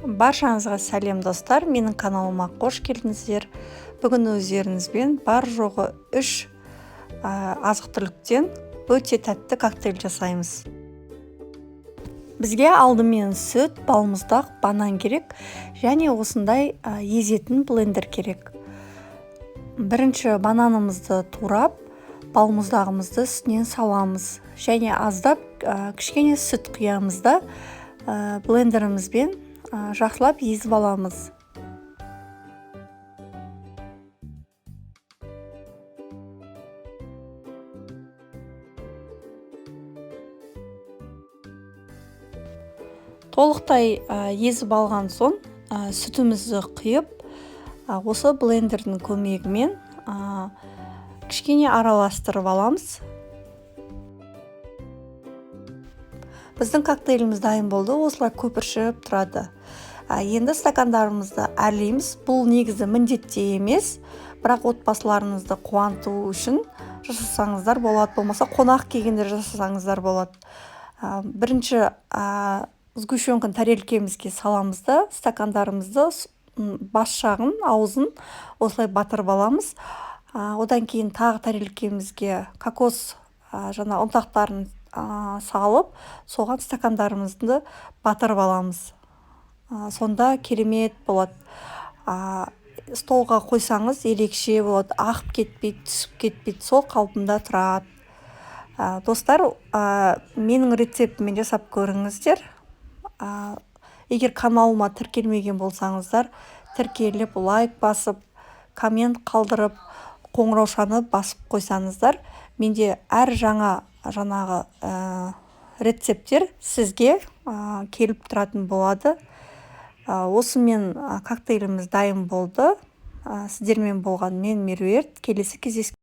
Баршаңызға сәлем достар, менің каналыма қош келдіңіздер. Бүгін өздеріңізбен бар жоғы 3 азық-түліктен өте тәтті коктейль жасаймыз. Бізге алдымен сүт, балмұздақ, банан керек, және осындай езетін блендер керек. Бірінші бананымызды турап, балмұздағымызды үстінен саламыз, және аздап кішкене сүт құямыз да блендерімізбен жақсылап езіп аламыз. Толықтай езіп алған соң сүтімізді құйып, осы блендердің көмегімен кішкене араластырып аламыз. Біздің коктейліміз дайын болды, осылай көпіршіп тұрады. Енді стакандарымызды әрлейміз. Бұл негізі міндетті емес, бірақ отбасыларыңызды қуанту үшін жасасаңыздар болады, болмаса қонақ келгенде жасасаңыздар болады. Бірінші сгущенканы тарелкемізге саламыз да, стакандарымызды бас жағын, аузын осылай батырып аламыз. Одан кейін тағы тарелкемізге кокос ұнтақтарын салып, соған стакандарымызды батырып аламыз. Сонда керемет болады. Столға қойсаңыз ерекше болады, ағып кетпейді, түсіп кетпейді, сол қалпында тұрады. Достар, менің рецептіммен жасап көріңіздер. Егер каналыма тіркелмеген болсаңыздар, тіркеліп, лайк басып, коммент қалдырып, қоңыраушаны басып қойсаңыздар, менде әр жаңағы рецепттер сізге келіп тұратын болады. Осымен коктейліміз дайын болды. Сіздермен болған мен Меруерт. Келесі кездескенше